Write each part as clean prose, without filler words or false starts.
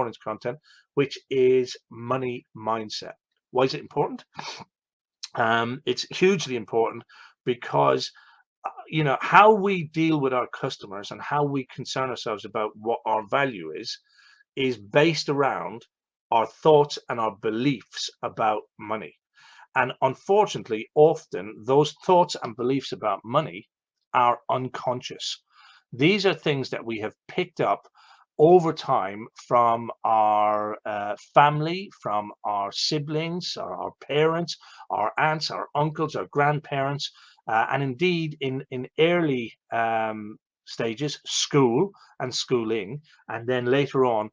morning's content, which is money mindset. Why is it important? It's hugely important because how we deal with our customers and how we concern ourselves about what our value is based around our thoughts and our beliefs about money. And unfortunately, often those thoughts and beliefs about money are unconscious. These are things that we have picked up over time from our family, from our siblings, our parents, our aunts, our uncles, our grandparents, and indeed in early stages, school and schooling, and then later on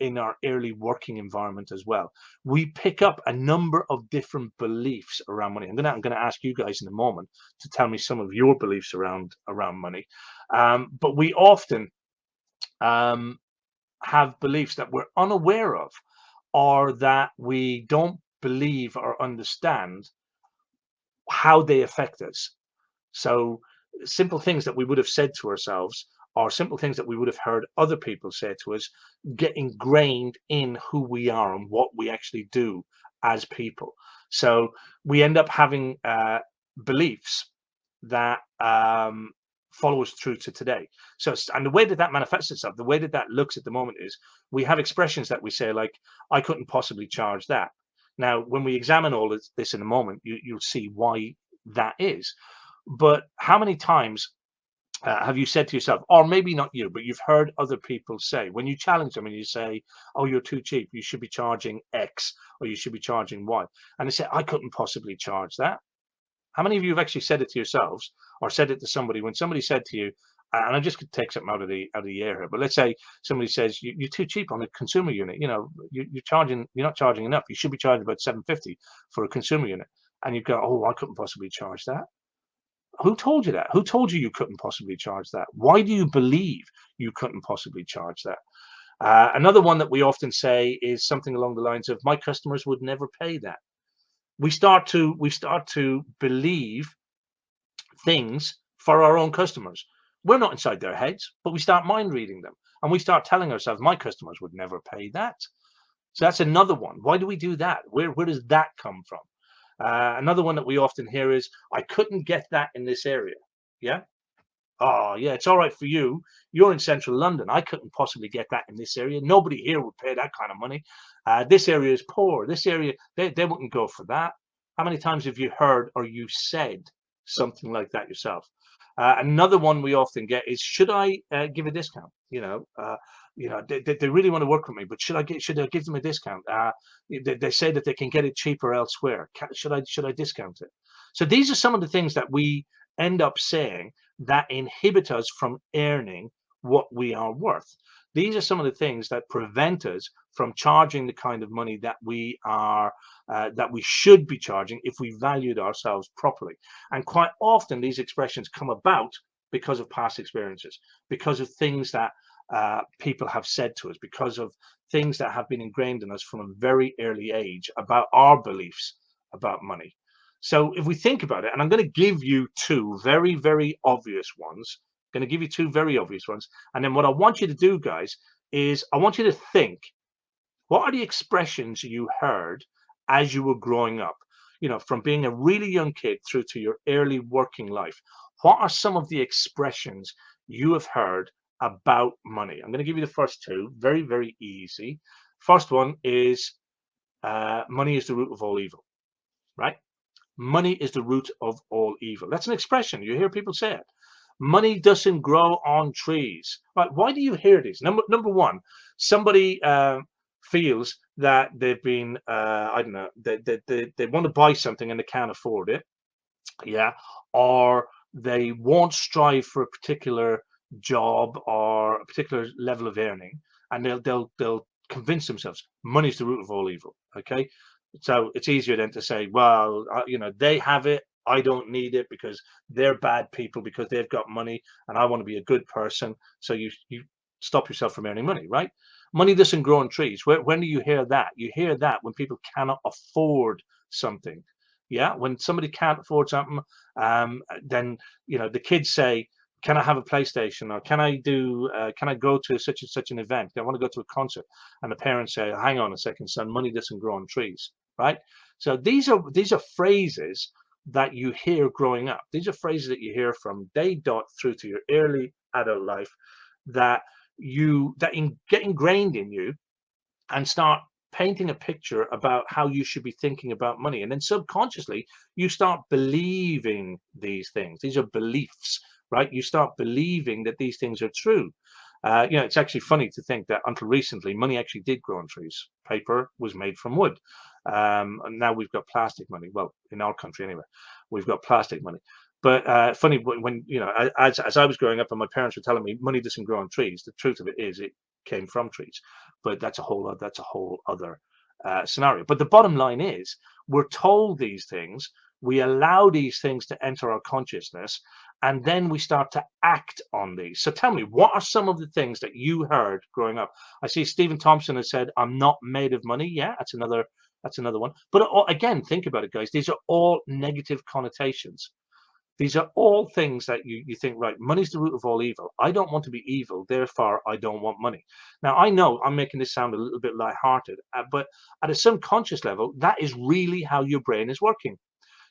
in our early working environment as well. We pick up a number of different beliefs around money. I'm gonna ask you guys in a moment to tell me some of your beliefs around money, but we often have beliefs that we're unaware of, or that we don't believe or understand how they affect us. So simple things that we would have said to ourselves, or simple things that we would have heard other people say to us, get ingrained in who we are and what we actually do as people. So we end up having beliefs that follow us through to today. So, and the way that that manifests itself, the way that that looks at the moment is we have expressions that we say like, I couldn't possibly charge that. Now, when we examine all of this in a moment, you'll see why that is. But how many times have you said to yourself, or maybe not you, but you've heard other people say, when you challenge them and you say, oh, you're too cheap, you should be charging X, or you should be charging Y. And they say, I couldn't possibly charge that. How many of you have actually said it to yourselves or said it to somebody when somebody said to you, and I just could take something out of the air here, but let's say somebody says you're too cheap on a consumer unit. You're not charging enough. You should be charging about $750 for a consumer unit, and you go, oh, I couldn't possibly charge that. Who told you that? Who told you you couldn't possibly charge that? Why do you believe you couldn't possibly charge that? Another one that we often say is something along the lines of, my customers would never pay that. We start to believe things for our own customers. We're not inside their heads, but we start mind reading them, and we start telling ourselves, my customers would never pay that. So that's another one. Why do we do that? Where does that come from? Another one that we often hear is, I couldn't get that in this area. Yeah. Oh, yeah, it's all right for you. You're in central London. I couldn't possibly get that in this area. Nobody here would pay that kind of money. This area is poor. This area, they wouldn't go for that. How many times have you heard or you said something like that yourself? Another one we often get is, should I give a discount? They really want to work with me, but should I give them a discount? They say that they can get it cheaper elsewhere. Should I discount it? So these are some of the things that we end up saying that inhibit us from earning what we are worth. These are some of the things that prevent us from charging the kind of money that we should be charging if we valued ourselves properly. And quite often these expressions come about because of past experiences, because of things that people have said to us, because of things that have been ingrained in us from a very early age about our beliefs about money. So if we think about it, and I'm going to give you two very, very obvious ones, going to give you two very obvious ones. And then what I want you to do, guys, is I want you to think, what are the expressions you heard as you were growing up? From being a really young kid through to your early working life. What are some of the expressions you have heard about money? I'm going to give you the first two, very, very easy. First one is money is the root of all evil, right? Money is the root of all evil. That's an expression. You hear people say it. Money doesn't grow on trees. Right? Why do you hear this? Number one, somebody feels that they've been, I don't know, they want to buy something and they can't afford it. Yeah. Or they won't strive for a particular job or a particular level of earning, and they'll convince themselves money is the root of all evil. Okay. So it's easier then to say, well, they have it. I don't need it because they're bad people, because they've got money and I want to be a good person. So you stop yourself from earning money, right? Money doesn't grow on trees. When do you hear that? You hear that when people cannot afford something. Yeah. When somebody can't afford something, then, the kids say, can I have a PlayStation, or can I do can I go to such and such an event? I want to go to a concert, and the parents say, hang on a second, son, money doesn't grow on trees, right? So these are phrases that you hear growing up. These are phrases that you hear from day dot through to your early adult life, that get ingrained in you, and start painting a picture about how you should be thinking about money. And then subconsciously, you start believing these things. These are beliefs, right? You start believing that these things are true. It's actually funny to think that until recently, money actually did grow on trees. Paper was made from wood. And now we've got plastic money. Well, in our country anyway, we've got plastic money. But funny, when as I was growing up and my parents were telling me money doesn't grow on trees, the truth of it is it came from trees. But that's a whole other scenario. But the bottom line is, we're told these things, we allow these things to enter our consciousness, and then we start to act on these. So tell me, what are some of the things that you heard growing up? I see Stephen Thompson has said, I'm not made of money. Yeah, that's another one. But again, think about it, guys. These are all negative connotations. These are all things that you think, right, money's the root of all evil. I don't want to be evil, therefore I don't want money. Now, I know I'm making this sound a little bit lighthearted, but at a subconscious level, that is really how your brain is working.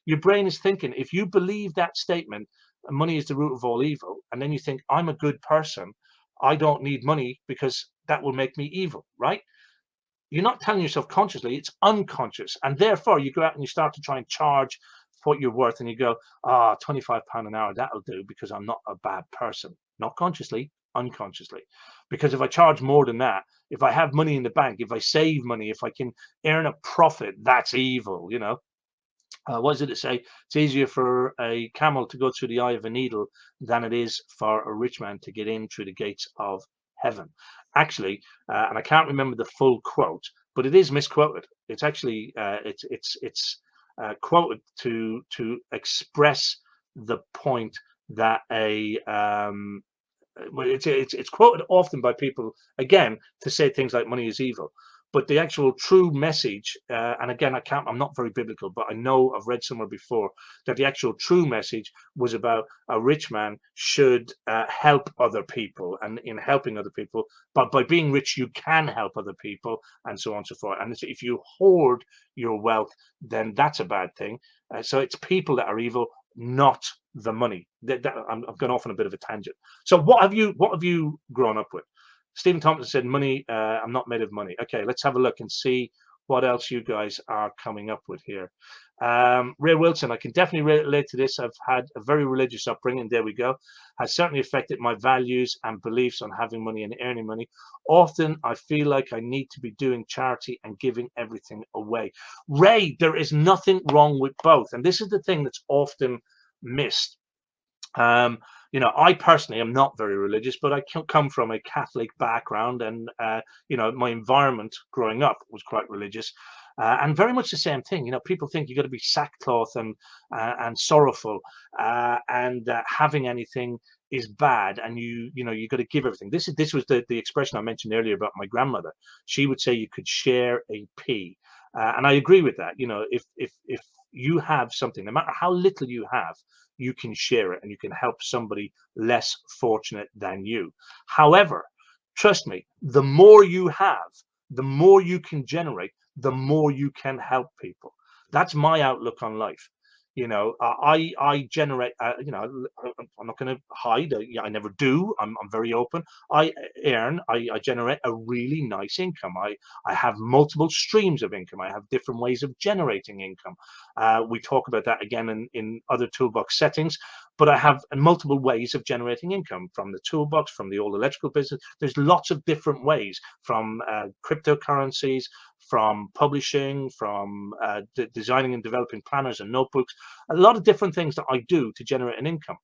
Your brain is thinking, if you believe that statement, money is the root of all evil, and then you think, I'm a good person, I don't need money because that will make me evil, right? You're not telling yourself consciously, it's unconscious. And therefore, you go out and you start to try and charge what you're worth, and you go, £25 an hour, that'll do because I'm not a bad person. Not consciously, unconsciously. Because if I charge more than that, if I have money in the bank, if I save money, if I can earn a profit, that's evil, what does it say? It's easier for a camel to go through the eye of a needle than it is for a rich man to get in through the gates of heaven. Actually, and I can't remember the full quote, but it is misquoted. It's actually it's quoted to express the point that well, it's quoted often by people, again, to say things like money is evil. But the actual true message, and again, I'm not very biblical, but I know I've read somewhere before that the actual true message was about a rich man should help other people, and in helping other people, but by being rich, you can help other people, and so on and so forth. And if you hoard your wealth, then that's a bad thing. So it's people that are evil, not the money. I've gone off on a bit of a tangent. So what have you grown up with? Stephen Thompson said, money, I'm not made of money. Okay, let's have a look and see what else you guys are coming up with here. Ray Wilson, I can definitely relate to this. I've had a very religious upbringing. There we go. Has certainly affected my values and beliefs on having money and earning money. Often I feel like I need to be doing charity and giving everything away. Ray, there is nothing wrong with both. And this is the thing that's often missed. I personally am not very religious, but I come from a Catholic background, and my environment growing up was quite religious, and very much the same thing. People think you got to be sackcloth and sorrowful, and having anything is bad, and you got to give everything. This was the expression I mentioned earlier about my grandmother. She would say you could share a pea, and I agree with that. If you have something, no matter how little you have, you can share it and you can help somebody less fortunate than you. However, trust me, the more you have, the more you can generate, the more you can help people. That's my outlook on life. I generate, I'm not going to hide. I never do. I'm very open. I generate a really nice income. I have multiple streams of income. I have different ways of generating income. We talk about that again in other toolbox settings, but I have multiple ways of generating income from the toolbox, from the old electrical business. There's lots of different ways, from cryptocurrencies, from publishing, from designing and developing planners and notebooks, a lot of different things that I do to generate an income.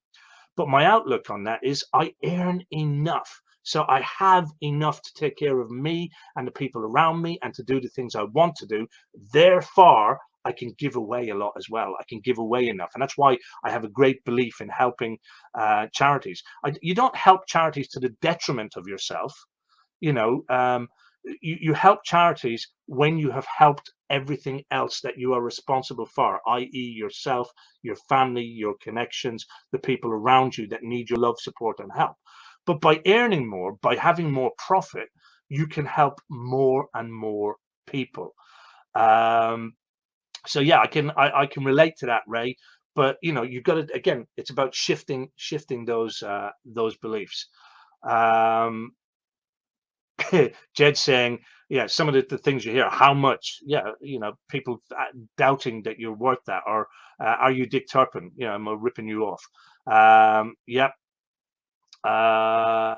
But my outlook on that is I earn enough. So I have enough to take care of me and the people around me and to do the things I want to do. Therefore, I can give away a lot as well. I can give away enough. And that's why I have a great belief in helping charities. You don't help charities to the detriment of yourself. You help charities when you have helped everything else that you are responsible for, i.e. yourself, your family, your connections, the people around you that need your love, support, and help. But by earning more, by having more profit, you can help more and more people. So yeah, I can relate to that, Ray. But you know, you've got to, again, it's about shifting those beliefs. Um, Jed saying, yeah, some of the things you hear, how much, yeah, you know, people doubting that you're worth that, or are you Dick Turpin? You know, am I ripping you off? Yeah. Uh,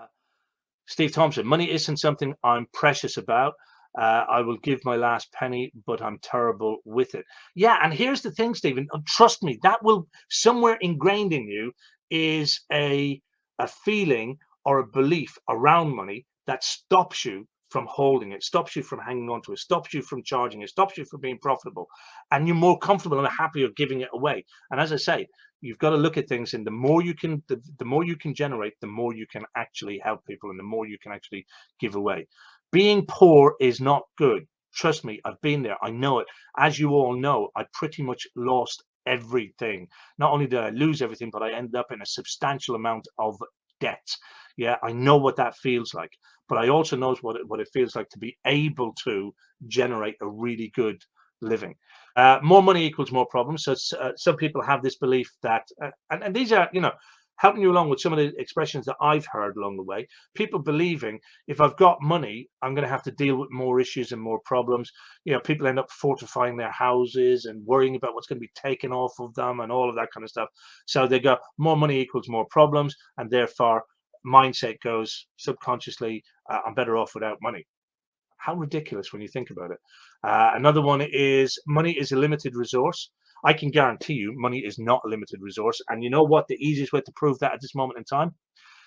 Steve Thompson, money isn't something I'm precious about. I will give my last penny, but I'm terrible with it. Yeah, and here's the thing, Stephen. Trust me, that will somewhere ingrained in you is a feeling or a belief around money that stops you from holding it, stops you from hanging on to it, stops you from charging it, stops you from being profitable, and you're more comfortable and happier giving it away. And as I say, you've got to look at things, and the more you can the more you can generate, the more you can actually help people, and the more you can actually give away. Being poor is not good. Trust me, I've been there. I know it. As you all know, I pretty much lost everything. Not only did I lose everything, but I ended up in a substantial amount of debt. Yeah, I know what that feels like, but I also know what it feels like to be able to generate a really good living. More money equals more problems. So some people have this belief that, and these are, you know, helping you along with some of the expressions that I've heard along the way. People believing if I've got money, I'm going to have to deal with more issues and more problems. You know, people end up fortifying their houses and worrying about what's going to be taken off of them and all of that kind of stuff. So they go, more money equals more problems, and therefore mindset goes subconsciously, I'm better off without money. How ridiculous when you think about it. Another one is money is a limited resource. I can guarantee you money is not a limited resource. And you know what? The easiest way to prove that at this moment in time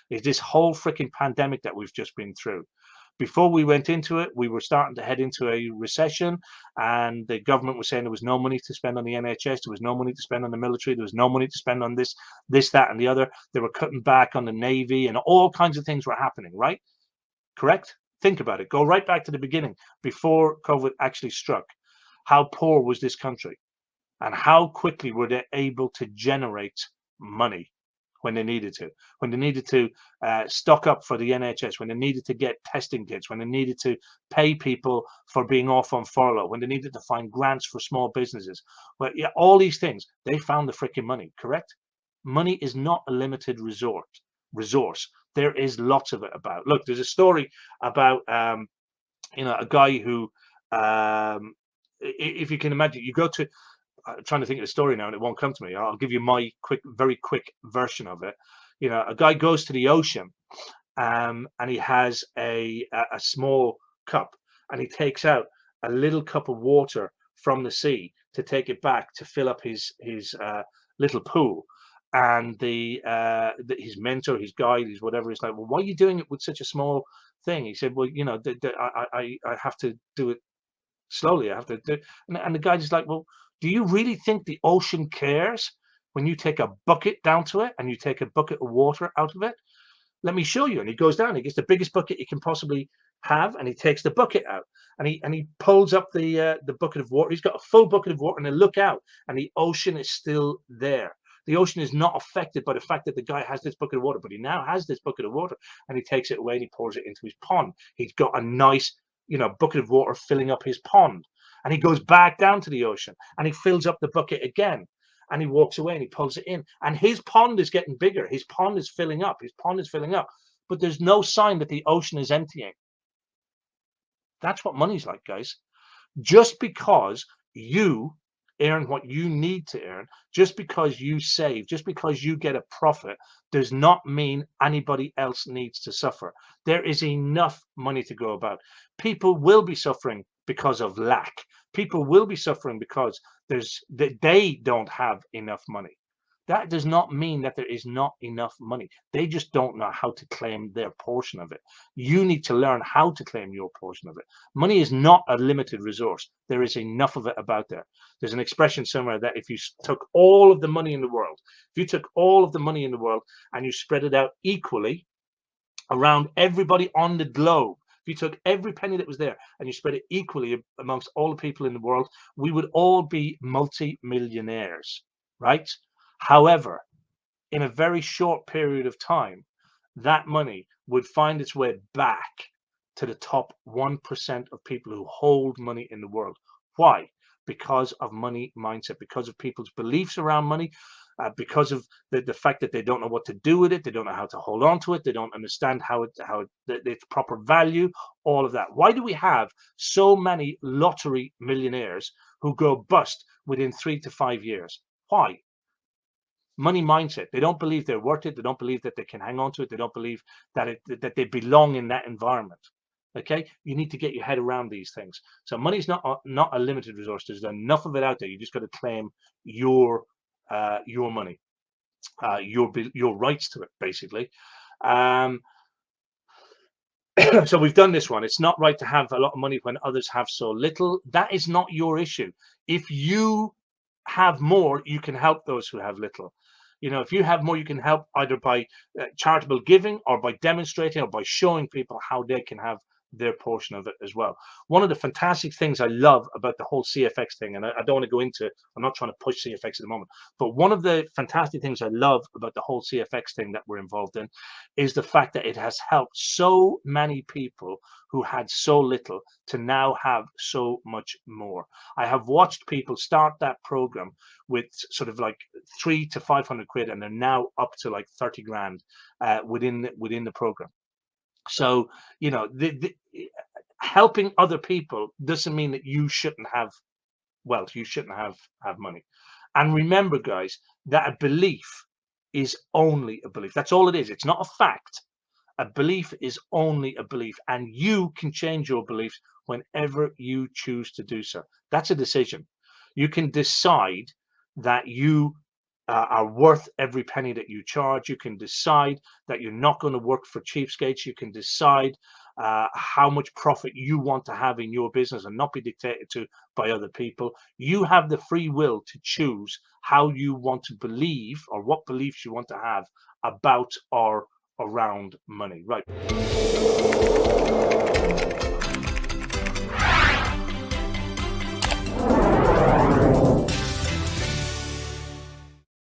is this whole freaking pandemic that we've just been through. Before we went into it, we were starting to head into a recession, and the government was saying there was no money to spend on the NHS, there was no money to spend on the military, there was no money to spend on this, that, and the other. They were cutting back on the Navy, and all kinds of things were happening, right? Correct? Think about it. Go right back to the beginning before COVID actually struck. How poor was this country? And how quickly were they able to generate money when they needed to? When they needed to stock up for the NHS, when they needed to get testing kits, when they needed to pay people for being off on furlough, when they needed to find grants for small businesses. Well, yeah, all these things, they found the freaking money, correct? Money is not a limited resource. There is lots of it about. Look, there's a story about you know, a guy who if you can imagine, you go to I'm trying to think of the story now and it won't come to me. I'll give you my very quick version of it. You know, a guy goes to the ocean and he has a small cup, and he takes out a little cup of water from the sea to take it back to fill up his little pool. And his mentor, his guide, his whatever, is like, well, why are you doing it with such a small thing? He said, well, you know, I have to do it slowly. I have to do, and the guy's just like, well, do you really think the ocean cares when you take a bucket down to it and you take a bucket of water out of it? Let me show you. And he goes down, he gets the biggest bucket he can possibly have, and he takes the bucket out, and he pulls up the bucket of water. He's got a full bucket of water, and they look out, and the ocean is still there. The ocean is not affected by the fact that the guy has this bucket of water, but he now has this bucket of water, and he takes it away and he pours it into his pond. He's got a nice, you know, bucket of water filling up his pond, and he goes back down to the ocean and he fills up the bucket again, and he walks away and he pulls it in, and his pond is getting bigger, his pond is filling up, but there's no sign that the ocean is emptying. That's what money's like, guys. Just because you earn what you need to earn, just because you save, just because you get a profit, does not mean anybody else needs to suffer. There is enough money to go about. People will be suffering because of lack. People will be suffering because they don't have enough money. That does not mean that there is not enough money. They just don't know how to claim their portion of it. You need to learn how to claim your portion of it. Money is not a limited resource. There is enough of it about there. There's an expression somewhere that if you took all of the money in the world, and you spread it out equally around everybody on the globe, you took every penny that was there and you spread it equally amongst all the people in the world, we would all be multi-millionaires, right? However, in a very short period of time, that money would find its way back to the top 1% of people who hold money in the world. Why? Because of money mindset, because of people's beliefs around money, because of the fact that they don't know what to do with it, they don't know how to hold on to it, they don't understand its proper value, all of that. Why do we have so many lottery millionaires who go bust within 3 to 5 years? Why? Money mindset. They don't believe they're worth it. They don't believe that they can hang on to it. They don't believe that they belong in that environment. Okay, you need to get your head around these things. So money's not a limited resource. There's enough of it out there. You just got to claim your money, your rights to it, basically. Um, so we've done this one. It's not right to have a lot of money when others have so little. That is not your issue. If you have more, you can help those who have little. You know, if you have more, you can help either by charitable giving or by demonstrating or by showing people how they can have their portion of it as well. One of the fantastic things I love about the whole CFX thing, and I don't want to go into, I'm not trying to push CFX at the moment, but one of the fantastic things I love about the whole CFX thing that we're involved in is the fact that it has helped so many people who had so little to now have so much more. I have watched people start that program with sort of like 3 to 500 quid, and they're now up to like 30 grand within the program. So, you know, helping other people doesn't mean that you shouldn't have wealth, you shouldn't have money. And remember, guys, that a belief is only a belief. That's all it is. It's not a fact. A belief is only a belief, and you can change your beliefs whenever you choose to do so. That's a decision. You can decide that you are worth every penny that you charge. You can decide that you're not going to work for cheapskates. You can decide how much profit you want to have in your business and not be dictated to by other people. You have the free will to choose how you want to believe or what beliefs you want to have about or around money. Right.